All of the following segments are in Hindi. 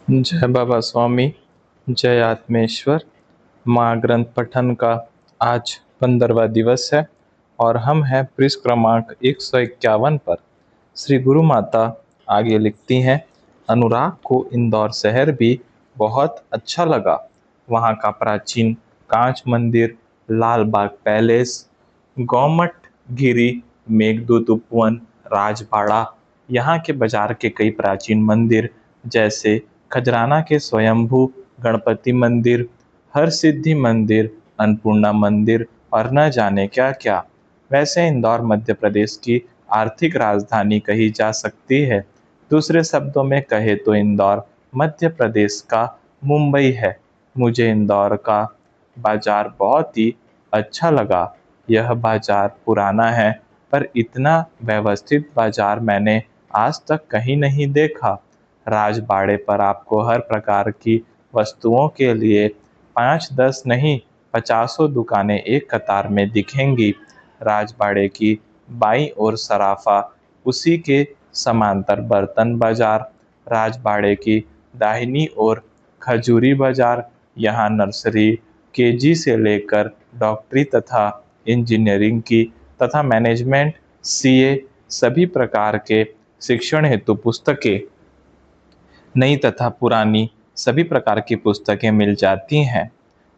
जय बाबा स्वामी, जय आत्मेश्वर। माँ ग्रंथ पठन का आज 15वां दिवस है और हम हैं पृष्ठ क्रमांक 151 पर। श्री गुरु माता आगे लिखती हैं, अनुराग को इंदौर शहर भी बहुत अच्छा लगा। वहाँ का प्राचीन कांच मंदिर, लाल बाग पैलेस, गौमठ गिरी, मेघदूत उपवन, राजबाड़ा, यहाँ के बाजार के कई प्राचीन मंदिर जैसे खजराना के स्वयंभू गणपति मंदिर, हरसिद्धि मंदिर, अन्नपूर्णा मंदिर और न जाने क्या क्या। वैसे इंदौर मध्य प्रदेश की आर्थिक राजधानी कही जा सकती है। दूसरे शब्दों में कहे तो इंदौर मध्य प्रदेश का मुंबई है। मुझे इंदौर का बाजार बहुत ही अच्छा लगा। यह बाजार पुराना है, पर इतना व्यवस्थित बाजार मैंने आज तक कहीं नहीं देखा। राजबाड़े पर आपको हर प्रकार की वस्तुओं के लिए 5-10 नहीं, पचासों दुकानें एक कतार में दिखेंगी। राजबाड़े की बाईं ओर सराफा, उसी के समांतर बर्तन बाजार। राजबाड़े की दाहिनी ओर खजूरी बाजार। यहाँ नर्सरी, केजी से लेकर डॉक्टरी तथा इंजीनियरिंग की तथा मैनेजमेंट, सीए सभी प्रकार के शिक्षण हेतु पुस्तकें, नई तथा पुरानी सभी प्रकार की पुस्तकें मिल जाती हैं।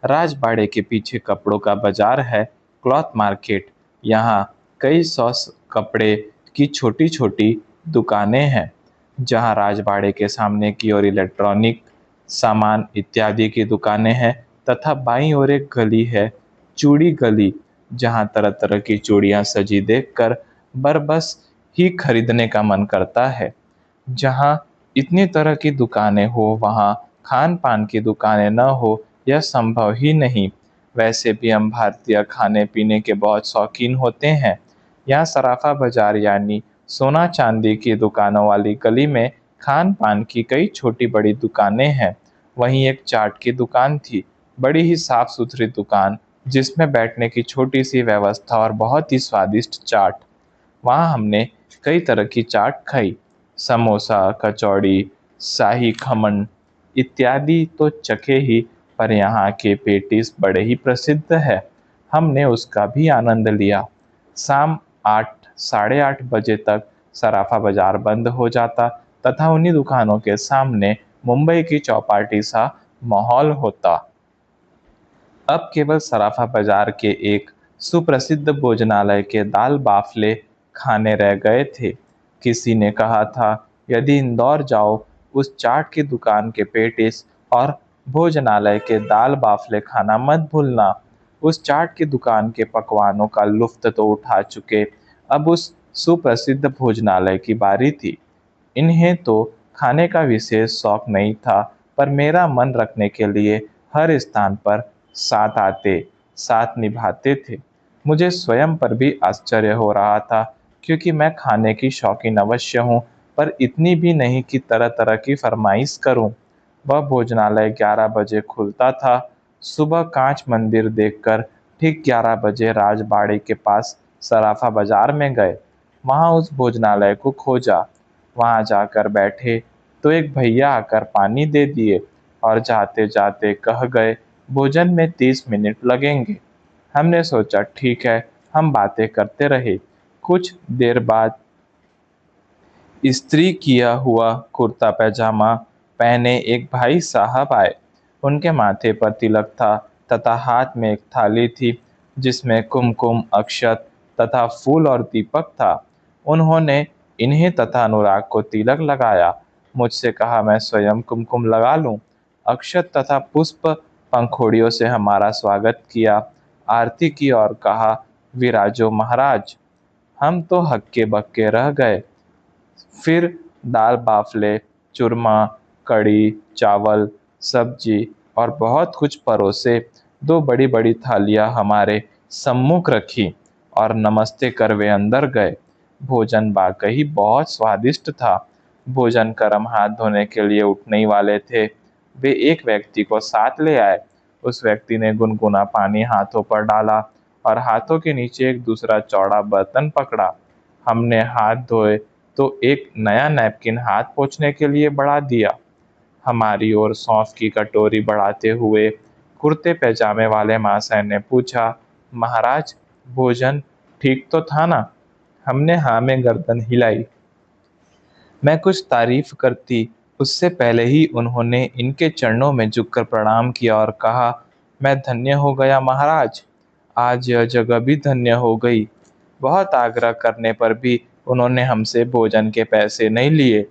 राजबाड़े के पीछे कपड़ों का बाजार है, क्लॉथ मार्केट। यहाँ कई सौ कपड़े की छोटी छोटी दुकानें हैं। जहाँ राजबाड़े के सामने की ओर इलेक्ट्रॉनिक सामान इत्यादि की दुकानें हैं तथा बाईं ओर एक गली है, चूड़ी गली, जहाँ तरह तरह की चूड़ियाँ सजी देखकर बस ही खरीदने का मन करता है। जहाँ इतनी तरह की दुकानें हो, वहाँ खान पान की दुकानें न हो, यह संभव ही नहीं। वैसे भी हम भारतीय खाने पीने के बहुत शौकीन होते हैं। यहाँ सराफा बाजार यानी सोना चांदी की दुकानों वाली गली में खान पान की कई छोटी बड़ी दुकानें हैं। वहीं एक चाट की दुकान थी, बड़ी ही साफ सुथरी दुकान, जिसमें बैठने की छोटी सी व्यवस्था और बहुत ही स्वादिष्ट चाट। वहाँ हमने कई तरह की चाट खाई। समोसा, कचौड़ी, शाही खमन इत्यादि तो चखे ही, पर यहाँ के पेटीज बड़े ही प्रसिद्ध है। हमने उसका भी आनंद लिया। शाम 8 साढ़े 8 बजे तक सराफा बाजार बंद हो जाता तथा उन्हीं दुकानों के सामने मुंबई की चौपाटी सा माहौल होता। अब केवल सराफा बाजार के एक सुप्रसिद्ध भोजनालय के दाल बाफले खाने रह गए थे। किसी ने कहा था, यदि इंदौर जाओ, उस चाट की दुकान के पेटिस और भोजनालय के दाल बाफले खाना मत भूलना। उस चाट की दुकान के पकवानों का लुफ्त तो उठा चुके, अब उस सुप्रसिद्ध भोजनालय की बारी थी। इन्हें तो खाने का विशेष शौक नहीं था, पर मेरा मन रखने के लिए हर स्थान पर साथ आते, साथ निभाते थे। मुझे स्वयं पर भी आश्चर्य हो रहा था, क्योंकि मैं खाने की शौकीन अवश्य हूँ, पर इतनी भी नहीं कि तरह तरह की फरमाइश करूँ। वह भोजनालय 11 बजे खुलता था। सुबह कांच मंदिर देखकर ठीक 11 बजे राजबाड़े के पास सराफा बाजार में गए। वहाँ उस भोजनालय को खोजा। वहाँ जाकर बैठे तो एक भैया आकर पानी दे दिए और जाते जाते कह गए, भोजन में 30 मिनट लगेंगे। हमने सोचा ठीक है, हम बातें करते रहे। कुछ देर बाद इस्त्री किया हुआ कुर्ता पैजामा पहने एक भाई साहब आए। उनके माथे पर तिलक था तथा हाथ में एक थाली थी, जिसमें कुमकुम, अक्षत तथा फूल और दीपक था। उन्होंने इन्हें तथा अनुराग को तिलक लगाया। मुझसे कहा, मैं स्वयं कुमकुम लगा लूं। अक्षत तथा पुष्प पंखुड़ियों से हमारा स्वागत किया, आरती की और कहा, विराजो महाराज। हम तो हक्के बक्के रह गए। फिर दाल बाफले, चूरमा, कढ़ी, चावल, सब्जी और बहुत कुछ परोसे 2 बड़ी बड़ी थालियां हमारे सम्मुख रखी और नमस्ते कर वे अंदर गए। भोजन वाकई बहुत स्वादिष्ट था। भोजन करम हाथ धोने के लिए उठने ही वाले थे, वे एक व्यक्ति को साथ ले आए। उस व्यक्ति ने गुनगुना पानी हाथों पर डाला और हाथों के नीचे एक दूसरा चौड़ा बर्तन पकड़ा। हमने हाथ धोए तो एक नया नैपकिन हाथ पोंछने के लिए बढ़ा दिया। हमारी ओर सौंफ की कटोरी बढ़ाते हुए कुर्ते पैजामे वाले महाशय ने पूछा, महाराज, भोजन ठीक तो था ना? हमने हाँ में गर्दन हिलाई। मैं कुछ तारीफ करती उससे पहले ही उन्होंने इनके चरणों में झुककर प्रणाम किया और कहा, मैं धन्य हो गया महाराज, आज यह जगह भी धन्य हो गई। बहुत आग्रह करने पर भी उन्होंने हमसे भोजन के पैसे नहीं लिए,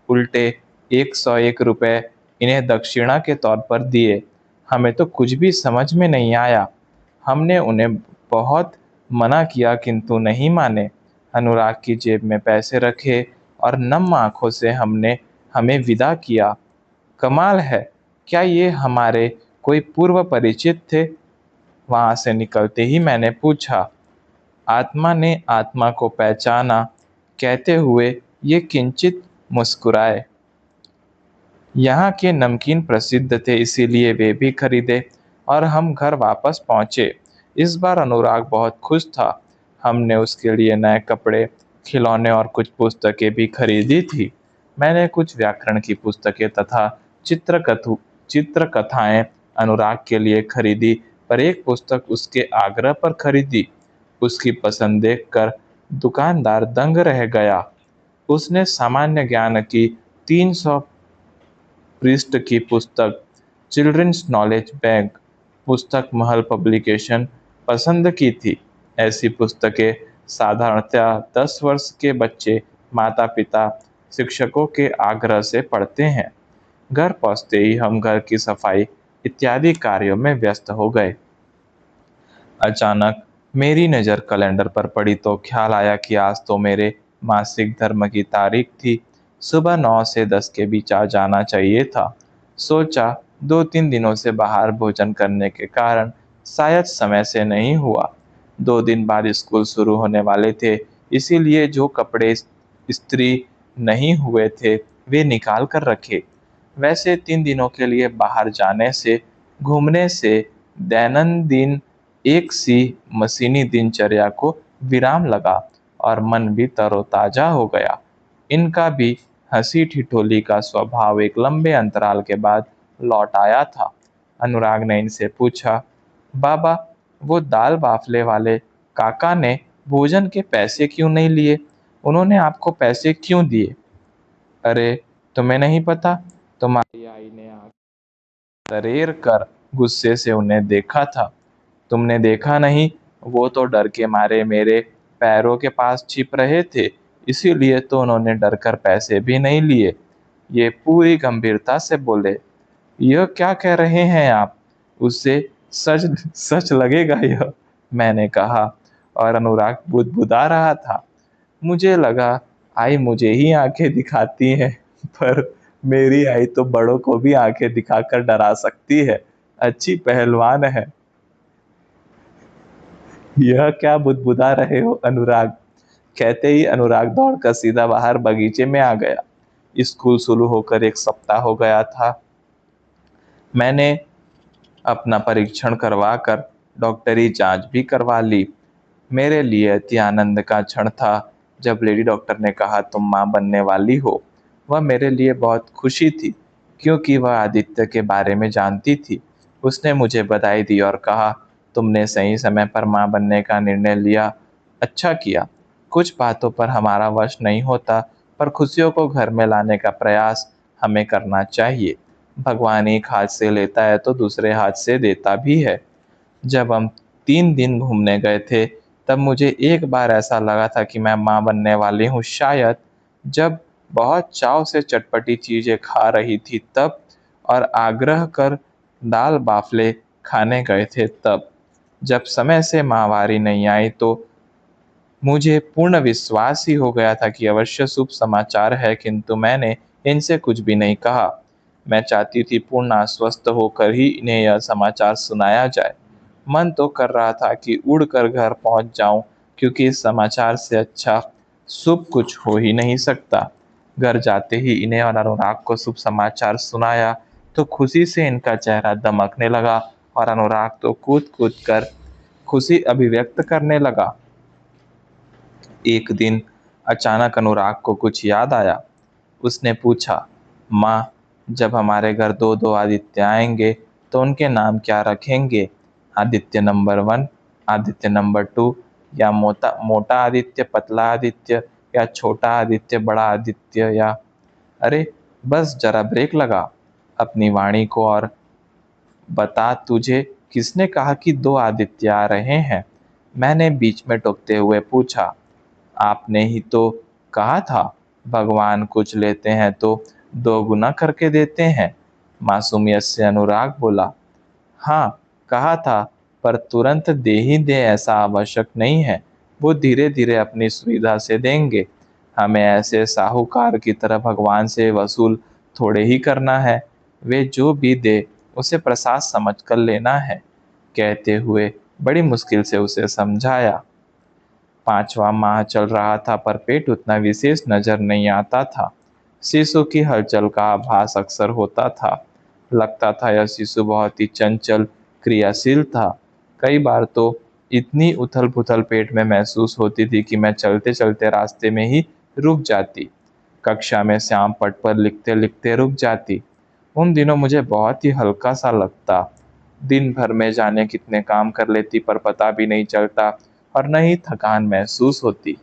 उल्टे 101 रुपए इन्हें दक्षिणा के तौर पर दिए। हमें तो कुछ भी समझ में नहीं आया। हमने उन्हें बहुत मना किया किंतु नहीं माने। अनुराग की जेब में पैसे रखे और नम आंखों से हमने हमें विदा किया। कमाल है, क्या ये हमारे कोई पूर्व परिचित थे? वहां से निकलते ही मैंने पूछा। आत्मा ने आत्मा को पहचाना कहते हुए ये किंचित मुस्कुराए। यहाँ के नमकीन प्रसिद्ध थे, इसीलिए वे भी खरीदे और हम घर वापस पहुँचे। इस बार अनुराग बहुत खुश था। हमने उसके लिए नए कपड़े, खिलौने और कुछ पुस्तकें भी खरीदी थी। मैंने कुछ व्याकरण की पुस्तकें तथा चित्रकथाएं अनुराग के लिए खरीदी, पर एक पुस्तक उसके आग्रह पर खरीदी। उसकी पसंद देखकर दुकानदार दंग रह गया। उसने सामान्य ज्ञान की 300 पृष्ठ की पुस्तक चिल्ड्रंस नॉलेज बैंक पुस्तक महल पब्लिकेशन पसंद की थी। ऐसी पुस्तकें साधारणतया 10 वर्ष के बच्चे माता पिता शिक्षकों के आग्रह से पढ़ते हैं। घर पहुंचते ही हम घर की सफाई इत्यादि कार्यों में व्यस्त हो गए। अचानक मेरी नज़र कैलेंडर पर पड़ी तो ख्याल आया कि आज तो मेरे मासिक धर्म की तारीख थी। सुबह 9 से 10 के बीच आ जाना चाहिए था। सोचा 2-3 दिनों से बाहर भोजन करने के कारण शायद समय से नहीं हुआ। 2 दिन बाद स्कूल शुरू होने वाले थे, इसीलिए जो कपड़े इस्त्री नहीं हुए थे वे निकाल कर रखे। वैसे 3 दिनों के लिए बाहर जाने से, घूमने से दैनंदिन एक सी मशीनी दिनचर्या को विराम लगा और मन भी तरोताजा हो गया। इनका भी हंसी ठिठोली का स्वभाव एक लंबे अंतराल के बाद लौट आया था। अनुराग ने इनसे पूछा, बाबा, वो दाल बाफले वाले काका ने भोजन के पैसे क्यों नहीं लिए? उन्होंने आपको पैसे क्यों दिए? अरे, तुम्हें नहीं पता? तुम्हारी आई ने आंख तरेर कर गुस्से से उन्हें देखा था। तुमने देखा नहीं? वो तो डर के मारे मेरे पैरों के पास छिप रहे थे, इसीलिए तो उन्होंने डर कर पैसे भी नहीं लिए। ये पूरी गंभीरता से बोले। यह क्या कह रहे हैं आप? उससे सच सच लगेगा यह, मैंने कहा, और अनुराग बुदबुदा रहा था। मुझे लगा आई मुझे ही आंखें दिखाती है, पर मेरी आई तो बड़ों को भी आंखें दिखाकर डरा सकती है। अच्छी पहलवान है। यह क्या बुदबुदा रहे हो अनुराग? कहते ही अनुराग दौड़कर सीधा बाहर बगीचे में आ गया। स्कूल शुरू होकर 1 सप्ताह हो गया था। मैंने अपना परीक्षण करवा कर डॉक्टरी जांच भी करवा ली। मेरे लिए अति आनंद का क्षण था जब लेडी डॉक्टर ने कहा, तुम माँ बनने वाली हो। वह मेरे लिए बहुत खुशी थी, क्योंकि वह आदित्य के बारे में जानती थी। उसने मुझे बधाई दी और कहा, तुमने सही समय पर माँ बनने का निर्णय लिया, अच्छा किया। कुछ बातों पर हमारा वश नहीं होता, पर खुशियों को घर में लाने का प्रयास हमें करना चाहिए। भगवान एक हाथ से लेता है तो दूसरे हाथ से देता भी है। जब हम 3 दिन घूमने गए थे, तब मुझे एक बार ऐसा लगा था कि मैं माँ बनने वाली हूँ, शायद जब बहुत चाव से चटपटी चीज़ें खा रही थी तब, और आग्रह कर दाल बाफले खाने गए थे तब। जब समय से माहवारी नहीं आई तो मुझे पूर्ण विश्वास ही हो गया था कि अवश्य शुभ समाचार है, किंतु मैंने इनसे कुछ भी नहीं कहा। मैं चाहती थी पूर्ण आश्वस्त होकर ही इन्हें यह समाचार सुनाया जाए। मन तो कर रहा था कि उड़कर घर पहुंच जाऊं, क्योंकि इस समाचार से अच्छा शुभ कुछ हो ही नहीं सकता। घर जाते ही इन्हें और अनुराग को शुभ समाचार सुनाया तो खुशी से इनका चेहरा दमकने लगा और अनुराग तो कूद कूद कर खुशी अभिव्यक्त करने लगा। एक दिन अचानक अनुराग को कुछ याद आया। उसने पूछा, माँ, जब हमारे घर दो दो आदित्य आएंगे तो उनके नाम क्या रखेंगे? आदित्य नंबर 1, आदित्य नंबर 2, या मोटा मोटा आदित्य, पतला आदित्य, या छोटा आदित्य, बड़ा आदित्य, या अरे बस जरा ब्रेक लगा अपनी वाणी को और बता, तुझे किसने कहा कि दो आदित्य आ रहे हैं? मैंने बीच में टोकते हुए पूछा। आपने ही तो कहा था, भगवान कुछ लेते हैं तो दो गुना करके देते हैं। मासूमियत से अनुराग बोला। हाँ, कहा था, पर तुरंत दे ही दे ऐसा आवश्यक नहीं है। वो धीरे धीरे अपनी सुविधा से देंगे। हमें ऐसे साहूकार की तरह भगवान से वसूल थोड़े ही करना है। वे जो भी दे उसे प्रसाद समझ कर लेना है, कहते हुए बड़ी मुश्किल से उसे समझाया। 5वां माह चल रहा था पर पेट उतना विशेष नजर नहीं आता था। शिशु की हलचल का आभास अक्सर होता था। लगता था यह शिशु बहुत ही चंचल, क्रियाशील था। कई बार तो इतनी उथल पुथल पेट में महसूस होती थी कि मैं चलते चलते रास्ते में ही रुक जाती। कक्षा में श्याम पट पर लिखते लिखते रुक जाती। उन दिनों मुझे बहुत ही हल्का सा लगता। दिन भर में जाने कितने काम कर लेती पर पता भी नहीं चलता और न ही थकान महसूस होती।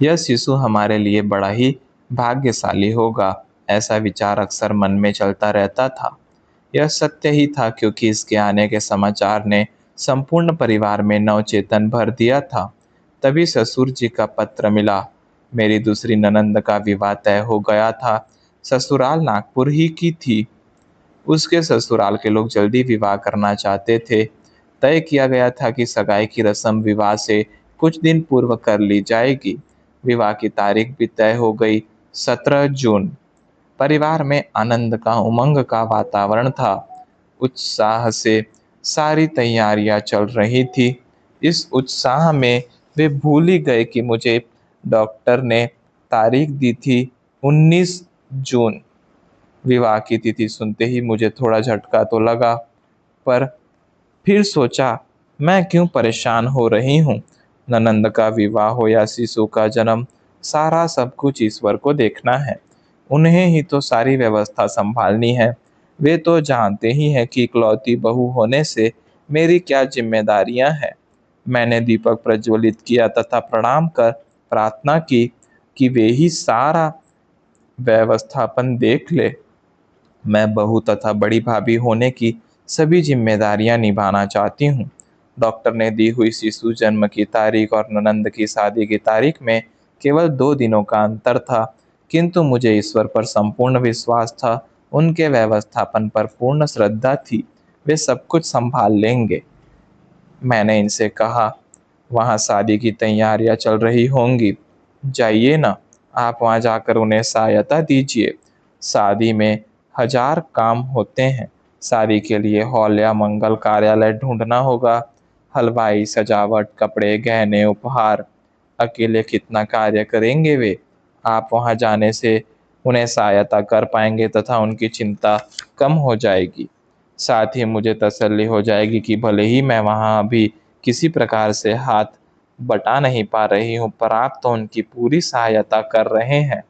यह शिशु हमारे लिए बड़ा ही भाग्यशाली होगा, ऐसा विचार अक्सर मन में चलता रहता था। यह सत्य ही था, क्योंकि इसके आने के समाचार ने संपूर्ण परिवार में नवचेतन भर दिया था। तभी ससुर जी का पत्र मिला। मेरी दूसरी ननंद का विवाह तय हो गया था। ससुराल नागपुर ही की थी। उसके ससुराल के लोग जल्दी विवाह करना चाहते थे। तय किया गया था कि सगाई की रस्म विवाह से कुछ दिन पूर्व कर ली जाएगी। विवाह की तारीख भी तय हो गई, 17 जून। परिवार में आनंद का, उमंग का वातावरण था। उत्साह से सारी तैयारियां चल रही थी। इस उत्साह में वे भूल ही गए कि मुझे डॉक्टर ने तारीख दी थी 19 जून। विवाह की तिथि सुनते ही मुझे थोड़ा झटका तो लगा, पर फिर सोचा, मैं क्यों परेशान हो रही हूँ? ननंद का विवाह हो या शिशु का जन्म, सारा सब कुछ ईश्वर को देखना है। उन्हें ही तो सारी व्यवस्था संभालनी है। वे तो जानते ही हैं कि इकलौती बहू होने से मेरी क्या जिम्मेदारियां हैं। मैंने दीपक प्रज्वलित किया तथा प्रणाम कर प्रार्थना की कि वे ही सारा व्यवस्थापन देख ले। मैं बहू तथा बड़ी भाभी होने की सभी जिम्मेदारियां निभाना चाहती हूँ। डॉक्टर ने दी हुई शिशु जन्म की तारीख और ननंद की शादी की तारीख में केवल 2 दिनों का अंतर था, किंतु मुझे ईश्वर पर संपूर्ण विश्वास था। उनके व्यवस्थापन पर पूर्ण श्रद्धा थी। वे सब कुछ संभाल लेंगे। मैंने इनसे कहा, वहाँ शादी की तैयारियां चल रही होंगी, जाइए ना, आप वहाँ जाकर उन्हें सहायता दीजिए। शादी में 1000 काम होते हैं। शादी के लिए हॉल या मंगल कार्यालय ढूंढना होगा, हलवाई, सजावट, कपड़े, गहने, उपहार। अकेले कितना कार्य करेंगे वे? आप वहाँ जाने से उन्हें सहायता कर पाएंगे तथा उनकी चिंता कम हो जाएगी। साथ ही मुझे तसल्ली हो जाएगी कि भले ही मैं वहाँ अभी किसी प्रकार से हाथ बटा नहीं पा रही हूँ, पर आप तो उनकी पूरी सहायता कर रहे हैं।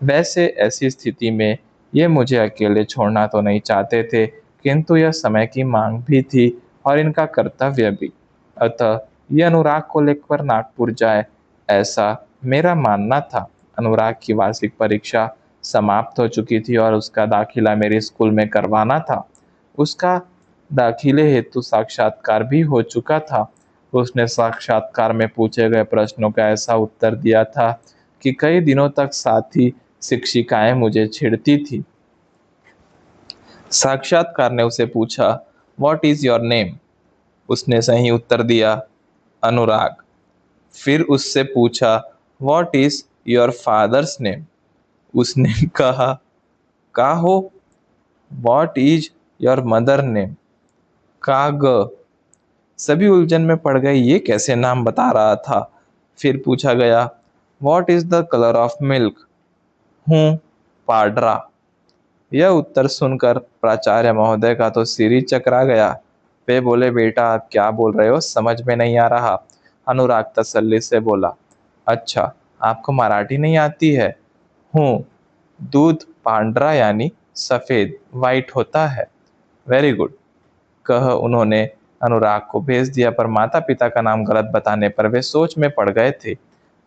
वैसे ऐसी स्थिति में ये मुझे अकेले छोड़ना तो नहीं चाहते थे, किंतु यह समय की मांग भी थी और इनका कर्तव्य भी। अतः ये अनुराग को लेकर नागपुर जाए, ऐसा मेरा मानना था। अनुराग की वार्षिक परीक्षा समाप्त हो चुकी थी और उसका दाखिला मेरे स्कूल में करवाना था। उसका दाखिले हेतु साक्षात्कार भी हो चुका था। उसने साक्षात्कार में पूछे गए प्रश्नों का ऐसा उत्तर दिया था कि कई दिनों तक साथी शिक्षिकाएं मुझे छेड़ती थी। साक्षात्कार ने उसे पूछा, व्हाट इज योर नेम? उसने सही उत्तर दिया, अनुराग। फिर उससे पूछा, what is your father's name? उसने कहा, काहो। What is your mother name? काग। सभी उलझन में पड़ गए, ये कैसे नाम बता रहा था। फिर पूछा गया, what is the colour of milk? हूँ, पाड्रा। यह उत्तर सुनकर प्राचार्य महोदय का तो सिर ही चकरा गया। वे बोले, बेटा आप क्या बोल रहे हो, समझ में नहीं आ रहा। अनुराग तसल्ली से बोला, अच्छा आपको मराठी नहीं आती है? हूँ, दूध पांड्रा यानी सफ़ेद, वाइट होता है। वेरी गुड, कह उन्होंने अनुराग को भेज दिया, पर माता पिता का नाम गलत बताने पर वे सोच में पड़ गए थे।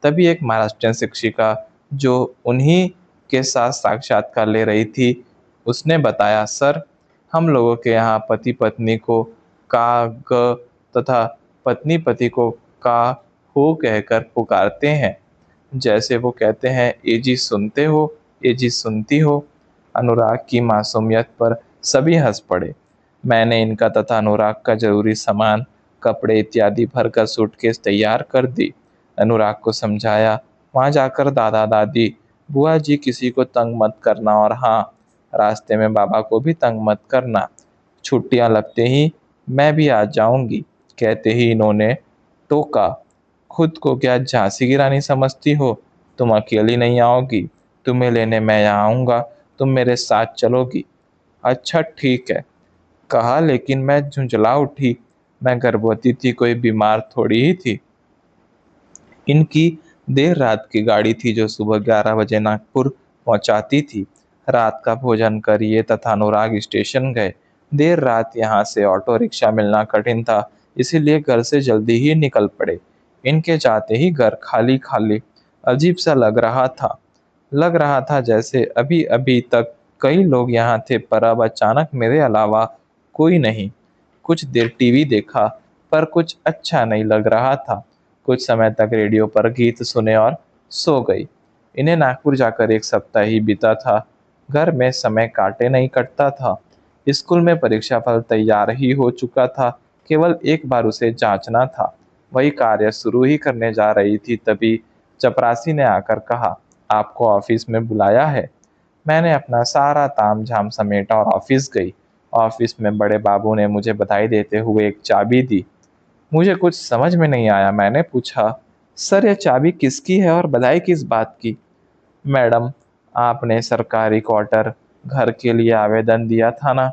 तभी एक महाराष्ट्रियन शिक्षिका जो उन्हीं के साथ साक्षात्कार ले रही थी, उसने बताया, सर, हम लोगों के यहाँ पति पत्नी को का ग तथा पत्नी पति को का हो कहकर पुकारते हैं। जैसे वो कहते हैं, ए जी सुनते हो, ए जी सुनती हो। अनुराग की मासूमियत पर सभी हंस पड़े। मैंने इनका तथा अनुराग का जरूरी सामान, कपड़े इत्यादि भरकर सूटकेस तैयार कर दी। अनुराग को समझाया, वहाँ जाकर दादा दादी, बुआ जी किसी को तंग मत करना, और हाँ, रास्ते में बाबा को भी तंग मत करना। छुट्टियां लगते ही मैं भी आ जाऊंगी। कहते ही इन्होंने टोका, खुद को क्या झांसी की रानी समझती हो? तुम अकेली नहीं आओगी, तुम्हें लेने मैं यहाँ आऊँगा, तुम मेरे साथ चलोगी। अच्छा ठीक है, कहा, लेकिन मैं झुंझला उठी। मैं गर्भवती थी, कोई बीमार थोड़ी ही थी। इनकी देर रात की गाड़ी थी जो सुबह 11 बजे नागपुर पहुंचाती थी। रात का भोजन कर ये तथा अनुराग स्टेशन गए। देर रात यहाँ से ऑटो रिक्शा मिलना कठिन था, इसीलिए घर से जल्दी ही निकल पड़े। इनके जाते ही घर खाली खाली अजीब सा लग रहा था जैसे अभी अभी तक कई लोग यहाँ थे, पर अब अचानक मेरे अलावा कोई नहीं। कुछ देर टीवी देखा, पर कुछ अच्छा नहीं लग रहा था। कुछ समय तक रेडियो पर गीत सुने और सो गई। इन्हें नागपुर जाकर 1 सप्ताह ही बीता था। घर में समय काटे नहीं कटता था। स्कूल में परीक्षा फल तैयार ही हो चुका था, केवल एक बार उसे जांचना था। वही कार्य शुरू ही करने जा रही थी, तभी चपरासी ने आकर कहा, आपको ऑफिस में बुलाया है। मैंने अपना सारा ताम झाम समेटा और ऑफिस गई। ऑफिस में बड़े बाबू ने मुझे बधाई देते हुए एक चाबी दी। मुझे कुछ समझ में नहीं आया। मैंने पूछा, सर, ये चाबी किसकी है और बधाई किस बात की? मैडम, आपने सरकारी क्वार्टर घर के लिए आवेदन दिया था ना,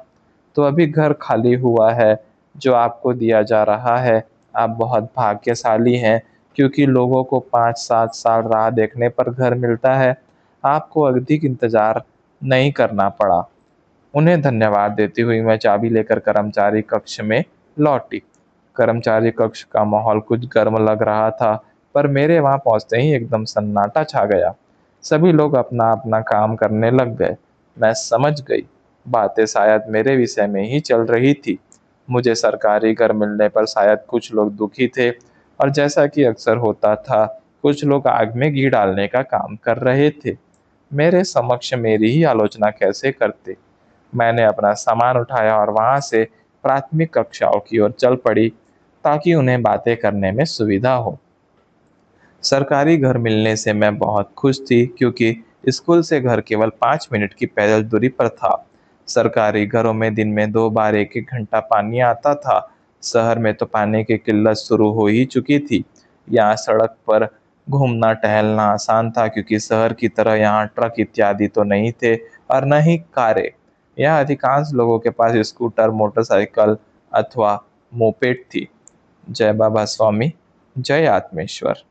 तो अभी घर खाली हुआ है जो आपको दिया जा रहा है। आप बहुत भाग्यशाली हैं, क्योंकि लोगों को 5-7 साल राह देखने पर घर मिलता है। आपको अधिक इंतजार नहीं करना पड़ा। उन्हें धन्यवाद देती हुई मैं चाबी लेकर कर्मचारी कक्ष में लौटी। कर्मचारी कक्ष का माहौल कुछ गर्म लग रहा था, पर मेरे वहां पहुंचते ही एकदम सन्नाटा छा गया। सभी लोग अपना अपना काम करने लग गए। मैं समझ गई, बातें शायद मेरे विषय में ही चल रही थी। मुझे सरकारी घर मिलने पर शायद कुछ लोग दुखी थे, और जैसा कि अक्सर होता था, कुछ लोग आग में घी डालने का काम कर रहे थे। मेरे समक्ष मेरी ही आलोचना कैसे करते। मैंने अपना सामान उठाया और वहां से प्राथमिक कक्षाओं की ओर चल पड़ी, ताकि उन्हें बातें करने में सुविधा हो। सरकारी घर मिलने से मैं बहुत खुश थी, क्योंकि स्कूल से घर केवल 5 मिनट की पैदल दूरी पर था। सरकारी घरों में दिन में 2 बार 1-1 घंटा पानी आता था। शहर में तो पानी की किल्लत शुरू हो ही चुकी थी। यहाँ सड़क पर घूमना टहलना आसान था, क्योंकि शहर की तरह यहाँ ट्रक इत्यादि तो नहीं थे, और न ही कारें। यहाँ अधिकांश लोगों के पास स्कूटर, मोटरसाइकिल अथवा मोपेड थी। जय बाबा स्वामी, जय आत्मेश्वर।